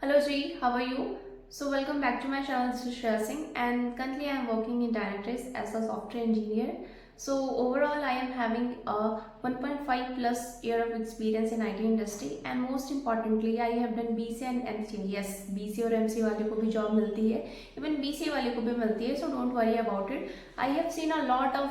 Hello Ji, how are you? So welcome back to my channel. This is Shreya Singh and currently I am working in Dynatrace as a software engineer. So overall I am having a 1.5 plus year of experience in IT industry and most importantly I have done BCA and MCA. Yes, BCA और MCA वाले को भी job मिलती है, even BCA वाले को भी मिलती है, so don't worry about it. I have seen a lot of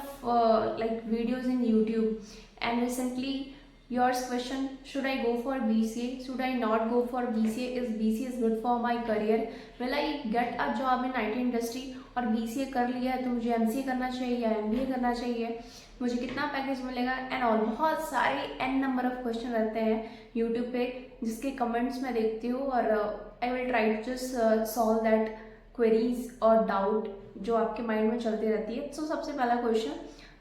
videos in YouTube and recently yours question, should I go for BCA, should I not go for BCA, is BCA is good for my career, will I get a job in IT industry, और BCA कर लिया है तो मुझे MCA करना चाहिए या MBA करना चाहिए, मुझे कितना पैकेज मिलेगा एंड ऑल। बहुत सारे n नंबर ऑफ क्वेश्चन रहते हैं यूट्यूब पे जिसके कमेंट्स मैं देखती हूँ और I will try to just solve that queries और डाउट जो आपके माइंड में चलती रहती है। सो सबसे पहला question,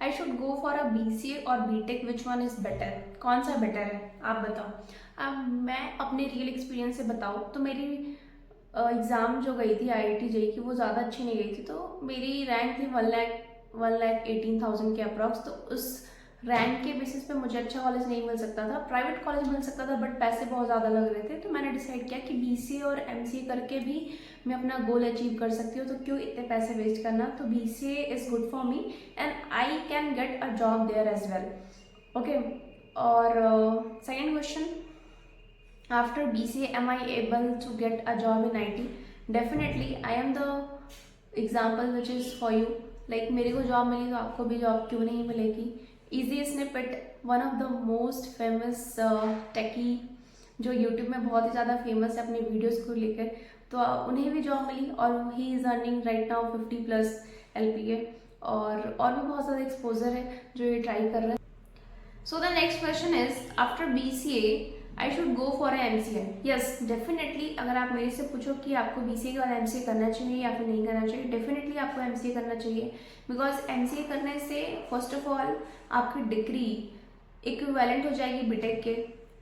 I should go for a BCA और BTech, which one is better, कौन सा बेटर है आप बताओ। अब मैं अपने रियल एक्सपीरियंस से बताऊँ तो मेरी एग्ज़ाम जो गई थी IIT JEE की वो ज़्यादा अच्छी नहीं गई थी, तो मेरी रैंक थी 1,18,000 के अप्रॉक्स। तो उस रैंक के बेसिस पे मुझे अच्छा कॉलेज नहीं मिल सकता था, प्राइवेट कॉलेज मिल सकता था बट पैसे बहुत ज़्यादा लग रहे थे। तो मैंने डिसाइड किया कि BCA और MCA करके भी मैं अपना गोल अचीव कर सकती हूँ, तो क्यों इतने पैसे वेस्ट करना। तो BCA is good for me and I can get a job there as well. Okay, और second question, after BCA am I able to get a job in IT? Definitely I am the example which is for you. Like मेरे को job मिली तो आपको भी job क्यों नहीं मिलेगी। Easy Snippet, one of the most famous techie जो YouTube में बहुत ही ज़्यादा फेमस है अपने वीडियोस को लेकर, तो उन्हें भी जॉब मिली और he is earning right now 50+ LPA, और भी बहुत ज़्यादा एक्सपोजर है जो ये ट्राई कर रहे हैं। So the next question is, after BCA I should go for MCA। Yes, definitely अगर आप मेरे से पूछो कि आपको BCA और MCA करना चाहिए या फिर नहीं करना चाहिए, डेफिनेटली आपको MCA करना चाहिए। बिकॉज MCA करने से फर्स्ट ऑफ ऑल आपकी डिग्री इक्विवेलेंट हो जाएगी BTech के,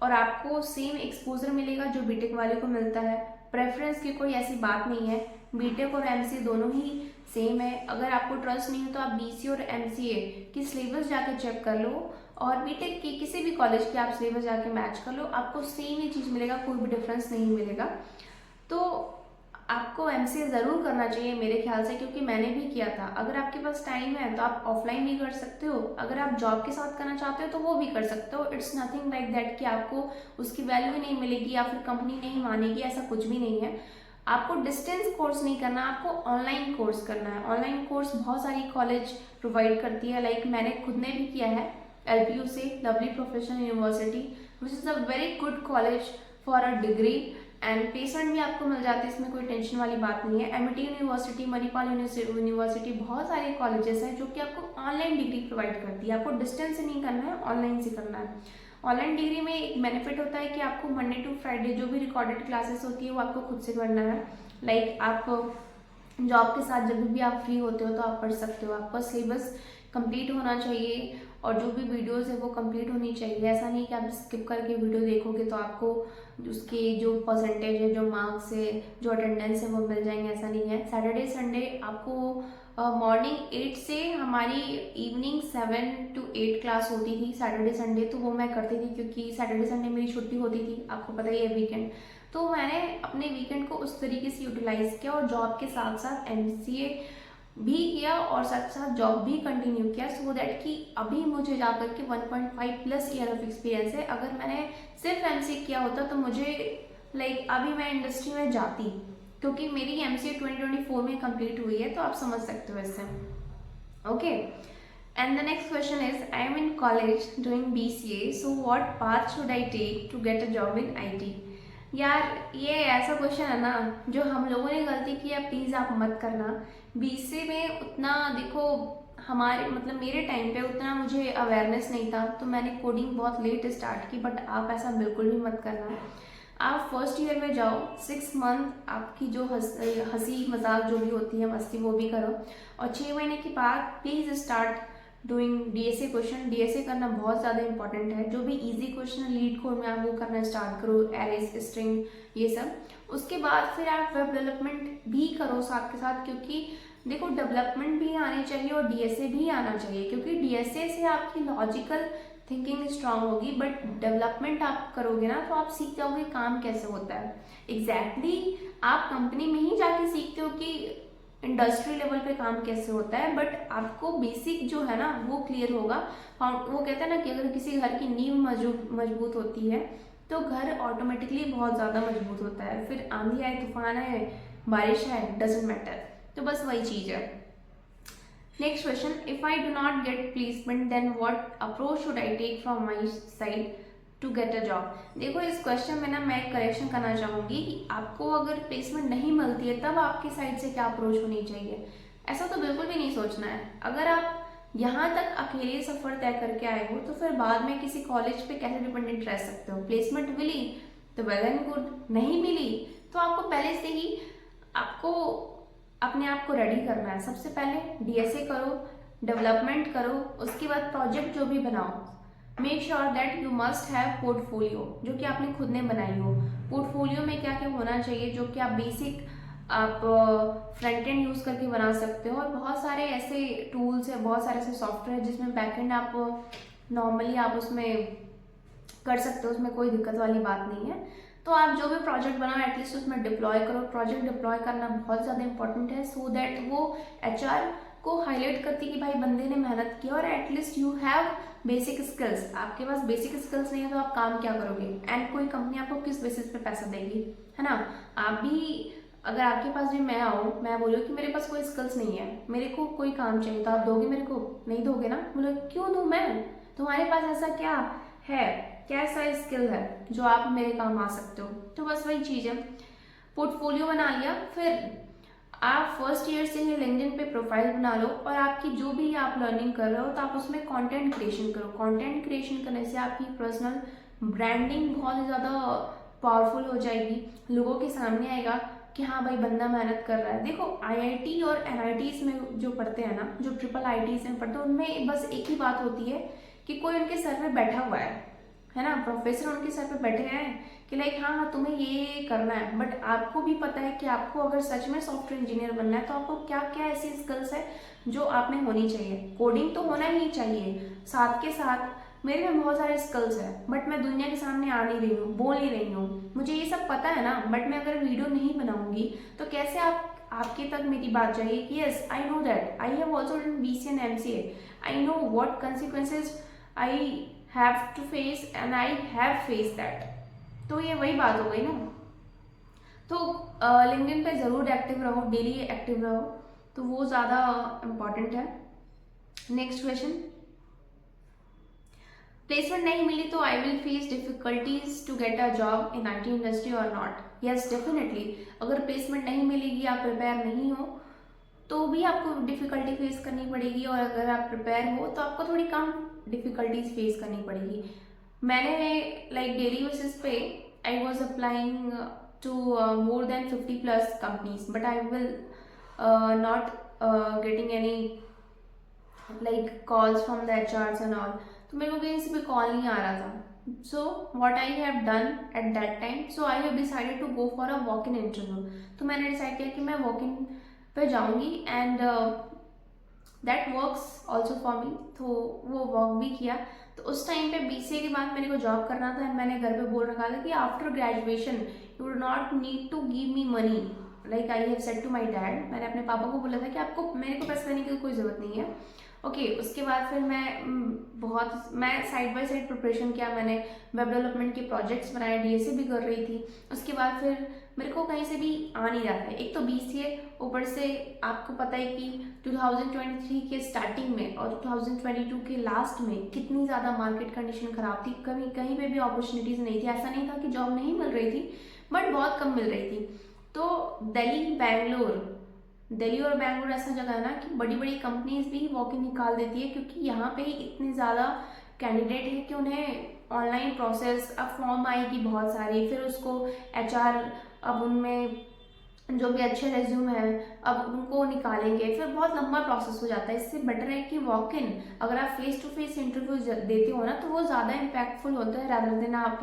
और आपको सेम एक्सपोजर मिलेगा जो BTech वाले को मिलता है। प्रेफरेंस की कोई ऐसी बात नहीं है, BTech और MCA दोनों ही सेम है। अगर आपको ट्रस्ट नहीं हो तो आप BCA और MCA की सिलेबस जाकर चेक कर लो और BTech की किसी भी कॉलेज की आप सिलेबस जाके मैच कर लो, आपको सेम ही चीज़ मिलेगा, कोई भी डिफरेंस नहीं मिलेगा। तो आपको MCA ज़रूर करना चाहिए मेरे ख्याल से, क्योंकि मैंने भी किया था। अगर आपके पास टाइम है तो आप ऑफलाइन भी कर सकते हो, अगर आप जॉब के साथ करना चाहते हो तो वो भी कर सकते हो। इट्स नथिंग लाइक दैट कि आपको उसकी वैल्यू ही नहीं मिलेगी या फिर कंपनी नहीं मानेगी, ऐसा कुछ भी नहीं है। आपको डिस्टेंस कोर्स नहीं करना, आपको ऑनलाइन कोर्स करना है। ऑनलाइन कोर्स बहुत सारी कॉलेज प्रोवाइड करती है, लाइक मैंने खुद ने भी किया है LPU से, lovely professional university, which is a very good college for a degree and placement भी आपको मिल जाती है, इसमें कोई टेंशन वाली बात नहीं है। MIT यूनिवर्सिटी, मणिपाल यूनिवर्सिटी, बहुत सारे कॉलेजेस हैं जो कि आपको ऑनलाइन डिग्री प्रोवाइड करती है। आपको डिस्टेंस से नहीं करना है, ऑनलाइन से करना है। ऑनलाइन डिग्री में एक बेनिफिट होता है कि आपको मंडे टू फ्राइडे जो भी रिकॉर्डेड क्लासेस होती है वो आपको खुद से करना है। लाइक आप जॉब के साथ जब भी आप फ्री होते हो तो आप पढ़ सकते हो। आपका सिलेबस कंप्लीट होना चाहिए और जो भी वीडियोस है वो कंप्लीट होनी चाहिए। ऐसा नहीं कि आप स्किप करके वीडियो देखोगे तो आपको उसके जो परसेंटेज है, जो मार्क्स है, जो अटेंडेंस है वो मिल जाएंगे, ऐसा नहीं है। सैटरडे संडे आपको मॉर्निंग 8 से हमारी इवनिंग 7 to 8 क्लास होती थी सैटरडे संडे, तो वो मैं करती थी क्योंकि सैटरडे संडे मेरी छुट्टी होती थी, आपको पता ही है, वीकेंड। तो मैंने अपने वीकेंड को उस तरीके से यूटिलाइज किया और जॉब के साथ साथ MCA भी किया और साथ साथ जॉब भी कंटिन्यू किया, सो दैट कि अभी मुझे जाकर के 1.5+ ईयर ऑफ एक्सपीरियंस है। अगर मैंने सिर्फ MCA किया होता तो मुझे अभी मैं इंडस्ट्री में जाती, क्योंकि मेरी MCA 2024 में कंप्लीट हुई है, तो आप समझ सकते हो इससे। Okay, and the next question is, I am in college doing BCA, so what path should I take to get a job in IT? यार ये ऐसा क्वेश्चन है ना जो हम लोगों ने गलती की है, प्लीज़ आप मत करना। BCA में उतना देखो, हमारे मेरे टाइम पे उतना मुझे अवेयरनेस नहीं था, तो मैंने कोडिंग बहुत लेट स्टार्ट की, बट आप ऐसा बिल्कुल भी मत करना। आप फर्स्ट ईयर में जाओ, 6 मंथ आपकी जो हंसी मजाक जो भी होती है, मस्ती, वो भी करो, और 6 महीने के बाद please start doing DSA question. DSA करना बहुत ज़्यादा इंपॉर्टेंट है। जो भी इजी क्वेश्चन लीड कोड में आप वो करना स्टार्ट करो, एरेज, स्ट्रिंग, ये सब। उसके बाद फिर आप वेब डेवलपमेंट भी करो साथ के साथ, क्योंकि देखो डेवलपमेंट भी आनी चाहिए और DSA भी आना चाहिए, क्योंकि DSA से आपकी लॉजिकल थिंकिंग स्ट्रांग होगी, बट डेवलपमेंट आप करोगे ना तो आप सीख जाओगे काम कैसे होता है एग्जैक्टली आप कंपनी में ही जाके सीखते हो कि इंडस्ट्री लेवल पे काम कैसे होता है, बट आपको बेसिक जो है ना वो क्लियर होगा। वो कहते हैं ना कि अगर किसी घर की नींव मजबूत होती है तो घर ऑटोमेटिकली बहुत ज़्यादा मजबूत होता है, फिर आंधी आए तूफान आए बारिश आए डजेंट मैटर। तो बस वही चीज़ है। Next question, if I do not get placement then what approach should I take from my side to get a job. देखो इस क्वेश्चन में ना मैं एक करेक्शन करना चाहूँगी कि आपको अगर प्लेसमेंट नहीं मिलती है तब आपकी साइड से क्या अप्रोच होनी चाहिए, ऐसा तो बिल्कुल भी नहीं सोचना है। अगर आप यहाँ तक अकेले सफ़र तय करके आए हो तो फिर बाद में किसी कॉलेज पे कैसे डिपेंडेंट रह सकते हो। प्लेसमेंट मिली तो वेल एंड गुड, नहीं मिली तो आपको पहले से ही आपको अपने आप को रेडी करना है। सबसे पहले डीएसए करो, डेवलपमेंट करो, उसके बाद प्रोजेक्ट जो भी बनाओ make sure that you must have portfolio जो कि आपने खुद ने बनाई हो। पोर्टफोलियो में क्या क्या होना चाहिए, जो कि आप बेसिक आप फ्रंट एंड यूज़ करके बना सकते हो, और बहुत सारे ऐसे टूल्स है, बहुत सारे ऐसे सॉफ्टवेयर जिसमें बैकएंड आप नॉर्मली आप उसमें कर सकते हो, उसमें कोई दिक्कत वाली बात नहीं है। तो आप जो भी प्रोजेक्ट बनाओ एटलीस्ट उसमें डिप्लॉय करो। प्रोजेक्ट डिप्लॉय करना बहुत ज़्यादा इंपॉर्टेंट है, सो दैट वो एचआर को हाईलाइट करती है कि भाई बंदे ने मेहनत की और at least you have basic skills. आपके पास बेसिक स्किल्स नहीं है तो आप काम क्या करोगे, एंड कोई कंपनी आपको किस बेसिस पे पैसा देगी, है ना। आप भी अगर आपके पास भी मैं आऊँ, मैं बोलूँ कि मेरे पास कोई स्किल्स नहीं है, मेरे को कोई काम चाहिए तो आप दोगे मेरे को, नहीं दोगे ना। बोलो क्यों दूँ मैं, तुम्हारे पास ऐसा क्या है, कैसा स्किल है जो आप मेरे काम आ सकते हो। तो बस वही चीज़ है। पोर्टफोलियो बना लिया, फिर आप फर्स्ट ईयर से ही लिंक्डइन पे प्रोफाइल बना लो, और आपकी जो भी आप लर्निंग कर रहे हो तो आप उसमें कंटेंट क्रिएशन करो। कंटेंट क्रिएशन करने से आपकी पर्सनल ब्रांडिंग बहुत ही ज़्यादा पावरफुल हो जाएगी, लोगों के सामने आएगा कि हाँ भाई बंदा मेहनत कर रहा है। देखो आईआईटी और एनआईटीज में जो पढ़ते हैं ना, जो ट्रिपल आईटीज में पढ़ते हैं, उनमें बस एक ही बात होती है कि कोई उनके सर पे बैठा हुआ है ना, प्रोफेसर उनके सर पे बैठे हैं कि लाइक हाँ हाँ तुम्हें ये करना है, बट आपको भी पता है कि आपको अगर सच में सॉफ्टवेयर इंजीनियर बनना है तो आपको क्या क्या ऐसी स्किल्स है जो आप में होनी चाहिए। कोडिंग तो होना ही चाहिए, साथ के साथ मेरे में बहुत सारे स्किल्स है, बट मैं दुनिया के सामने आ नहीं रही हूँ, बोल नहीं रही हूँ, मुझे ये सब पता है ना, बट मैं अगर वीडियो नहीं बनाऊंगी तो कैसे आपके तक मेरी बात जाएगी कि yes I know that I have also done BCA and MCA, I know what consequences I have to face and I have face that. तो ये वही बात हो गई ना। तो लिंक्डइन पे ज़रूर एक्टिव रहो, डेली एक्टिव रहो, तो वो ज़्यादा इम्पॉर्टेंट है। नेक्स्ट क्वेश्चन, प्लेसमेंट नहीं मिली तो I will face difficulties to get a job in IT industry और नॉट। यस डेफिनेटली, अगर प्लेसमेंट नहीं मिलेगी, आप प्रिपेयर नहीं हो तो भी आपको डिफिकल्टी फेस करनी पड़ेगी, और अगर आप प्रिपेयर हो तो आपको थोड़ी कम डिफिकल्टीज फेस करनी पड़ेगी। मैंने लाइक डेली बेसिस पे I was applying to more than 50+ companies, but I will not getting any like calls from the HRs and all. तो मेरे को कहीं से भी कॉल नहीं आ रहा था। So what I have done at that time, so I have decided to go for a walk in interview. तो मैंने डिसाइड किया कि मैं वॉक इन पे जाऊँगी, and that works also for me. तो वो वर्क भी किया। तो उस टाइम पे बीसीए के बाद मेरे को जॉब करना था, एंड मैंने घर पे बोल रखा था कि after graduation you would not need to give me money, like I have said to my dad. मैंने अपने पापा को बोला था कि आपको मेरे को पैसे देने की कोई ज़रूरत नहीं है। ओके उसके बाद फिर मैं साइड बाय साइड प्रिपरेशन किया, मैंने वेब डेवलपमेंट के प्रोजेक्ट्स बनाए, डीएसए भी कर रही थी। उसके बाद फिर मेरे को कहीं से भी आ नहीं रहा था, एक तो बीसीए, ऊपर से आपको पता है कि 2023 के स्टार्टिंग में और 2022 के लास्ट में कितनी ज़्यादा मार्केट कंडीशन ख़राब थी, कहीं पे भी अपॉर्चुनिटीज़ नहीं थी। ऐसा नहीं था कि जॉब नहीं मिल रही थी, बट बहुत कम मिल रही थी। तो दिल्ली और बैंगलोर ऐसा जगह है ना कि बड़ी बड़ी कंपनीज भी वॉक इन निकाल देती है, क्योंकि यहाँ पे ही इतने ज़्यादा कैंडिडेट है कि उन्हें ऑनलाइन प्रोसेस, अब फॉर्म आएगी बहुत सारी, फिर उसको एचआर अब उनमें जो भी अच्छे रेज्यूम है अब उनको निकालेंगे, फिर बहुत लंबा प्रोसेस हो जाता है। इससे बेटर है कि वॉक इन अगर आप फेस टू फेस इंटरव्यू देते हो ना तो वो ज़्यादा इम्पैक्टफुल होता है, रादर देन आप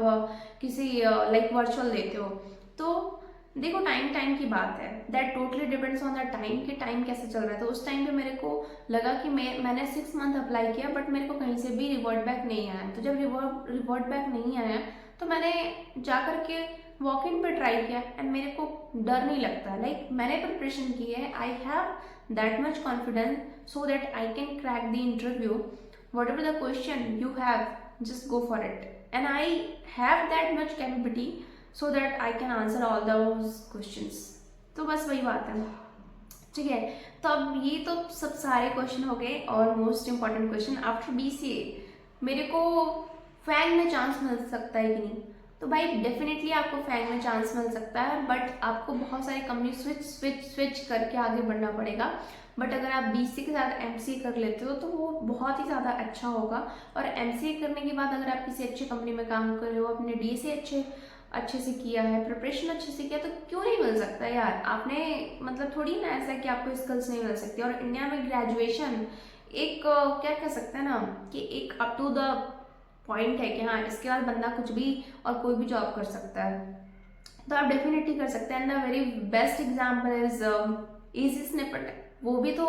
किसी लाइक वर्चुअल देते हो। तो देखो टाइम टाइम की बात है, that totally depends on the time कि टाइम कैसे चल रहा है। तो उस टाइम पे मेरे को लगा कि मैंने 6 मंथ अप्लाई किया बट मेरे को कहीं से भी रिवर्ट बैक नहीं आया। तो जब रिवर्ट बैक नहीं आया तो मैंने जा कर के वॉक इन पे ट्राई किया एंड मेरे को डर नहीं लगता। लाइक मैंने प्रिपरेशन की है, I have that much confidence so that I can crack the interview, what ever the question you have just go for it, and I have that much capability so that I can answer all those questions। तो बस वही बात है, ठीक है। तो अब ये तो सब सारे क्वेश्चन हो गए और most important question after BCA मेरे को फैंग में चांस मिल सकता है कि नहीं। तो भाई डेफिनेटली आपको फैंग में चांस मिल सकता है, बट आपको बहुत सारी कंपनी स्विच करके आगे बढ़ना पड़ेगा। बट अगर आप बीसीए के साथ एमसीए कर लेते हो तो वो बहुत ही ज़्यादा अच्छा होगा। और एमसीए करने के बाद अगर आप किसी अच्छी कंपनी में काम कर रहे हो, अपने डीएसए अच्छे से किया है, प्रिपरेशन अच्छे से किया, तो क्यों नहीं मिल सकता यार। आपने मतलब थोड़ी ना ऐसा है कि आपको स्किल्स नहीं मिल सकती। और इंडिया में ग्रेजुएशन एक क्या कह सकते हैं ना कि एक अप टू द पॉइंट है कि हाँ इसके बाद बंदा कुछ भी और कोई भी जॉब कर सकता है। तो आप डेफिनेटली कर सकते हैं। And the very best example is easy snippet. वो भी तो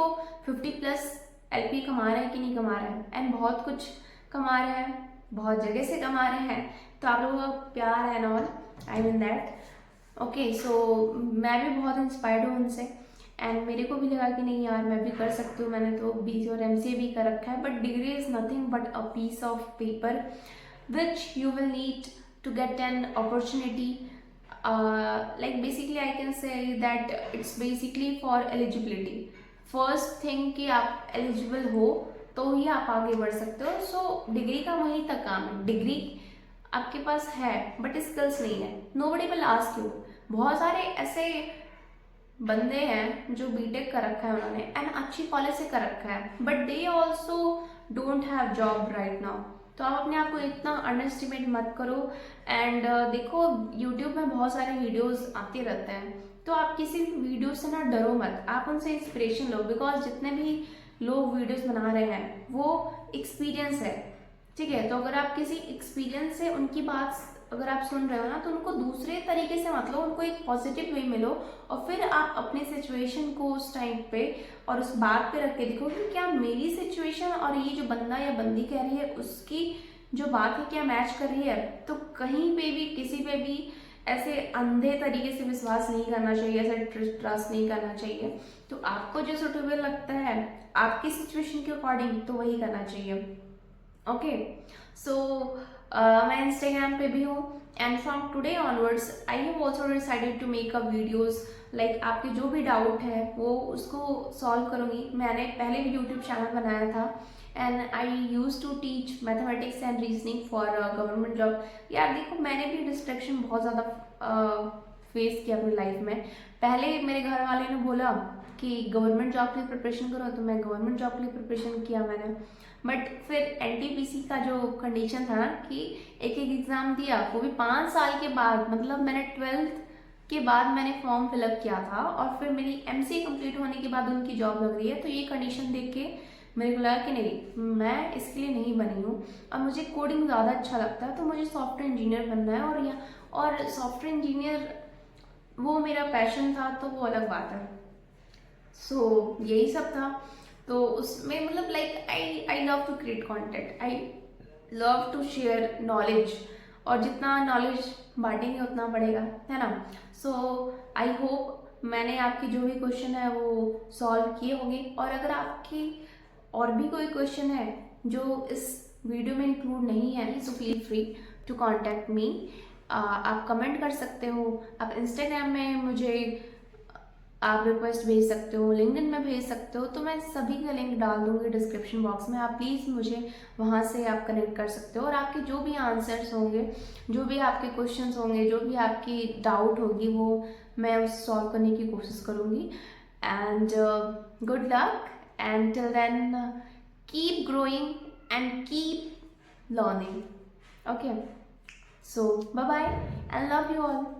50+ एलपी कमा रहे हैं कि नहीं कमा रहे हैं, एंड बहुत कुछ कमा रहे हैं, बहुत जगह से कमा रहे हैं। तो आप लोगों का प्यार and all, I mean that. Okay, so मैं भी बहुत इंस्पायर्ड हूँ उनसे एंड मेरे को भी लगा कि नहीं यार मैं भी कर सकती हूँ। मैंने तो बीसी और एमसीए भी कर रखा है, but degree is nothing but a piece of paper which you will need to get an opportunity. Like basically I can say that it's basically for eligibility। First thing कि आप eligible हो तो ही आप आगे बढ़ सकते हो। सो डिग्री का वहीं तक काम है। डिग्री आपके पास है बट स्किल्स नहीं है, नोबडी विल आस्क यू। बहुत सारे ऐसे बंदे हैं जो बीटेक कर रखा है उन्होंने एंड अच्छी कॉलेज से कर रखा है, but they also don't have job right now. तो आप अपने आप को इतना अंडरस्टिमेट मत करो। एंड देखो यूट्यूब में बहुत सारे वीडियोस आते रहते हैं, तो आप किसी भी वीडियो से ना डरो मत, आप उनसे इंस्पिरेशन लो। बिकॉज जितने भी लोग वीडियोस बना रहे हैं वो एक्सपीरियंस है, ठीक है। तो अगर आप किसी एक्सपीरियंस से उनकी बात अगर आप सुन रहे हो ना, तो उनको दूसरे तरीके से मत लो, उनको एक पॉजिटिव वे में लो और फिर आप अपने सिचुएशन को उस टाइम पे और उस बात पे रख के देखो कि क्या मेरी सिचुएशन और ये जो बंदा या बंदी कह रही है उसकी जो बात है क्या मैच कर रही है। तो कहीं पे भी किसी पे भी ऐसे अंधे तरीके से विश्वास नहीं करना चाहिए, ऐसे ट्रस्ट नहीं करना चाहिए। तो आपको जो सुटेबल लगता है आपकी सिचुएशन के अकॉर्डिंग तो वही करना चाहिए। ओके, सो मैं इंस्टाग्राम पे भी हूँ and from today onwards I have also decided to make a videos. Like आपके जो भी डाउट है वो उसको सॉल्व करूँगी। मैंने पहले भी यूट्यूब चैनल बनाया था and I use to teach mathematics and reasoning for government job. यार देखो मैंने भी डिस्ट्रैक्शन बहुत ज़्यादा फेस किया अपनी लाइफ में। पहले मेरे घर वाले ने बोला कि गवर्नमेंट जॉब के लिए प्रिपरेशन करो, तो मैं गवर्नमेंट जॉब के लिए प्रिपरेशन किया मैंने। बट फिर एनटीपीसी का जो कंडीशन था ना कि एक एग्ज़ाम दिया, वो भी 5 साल के बाद, मतलब मैंने 12th के बाद मैंने फॉर्म फिलअप किया था और फिर मेरी एमसीए कंप्लीट होने के बाद उनकी जॉब लग रही है। तो ये कंडीशन देख के मेरे को लगा कि नहीं, मैं इसके लिए नहीं बनी हूँ और मुझे कोडिंग ज़्यादा अच्छा लगता है, तो मुझे सॉफ्टवेयर इंजीनियर बनना है। और सॉफ्टवेयर इंजीनियर वो मेरा पैशन था, तो वो अलग बात है। सो यही सब था। तो उसमें मतलब like I love to create content, I love to share knowledge, और जितना नॉलेज बांटेंगे उतना बढ़ेगा, है ना। सो आई होप मैंने आपके जो भी क्वेश्चन है वो सॉल्व किए होंगे। और अगर आपकी और भी कोई क्वेश्चन है जो इस वीडियो में इंक्लूड नहीं है, so feel free to contact me. आप कमेंट कर सकते हो, आप इंस्टाग्राम में मुझे आप रिक्वेस्ट भेज सकते हो, लिंक्डइन में भेज सकते हो। तो मैं सभी का लिंक डाल दूंगी डिस्क्रिप्शन बॉक्स में, आप प्लीज़ मुझे वहाँ से आप कनेक्ट कर सकते हो। और आपके जो भी आंसर्स होंगे, जो भी आपके क्वेश्चंस होंगे, जो भी आपकी डाउट होगी, वो मैं उसे सॉल्व करने की कोशिश करूँगी। And good luck, and till then keep growing and keep learning. Okay, so bye bye and love you all.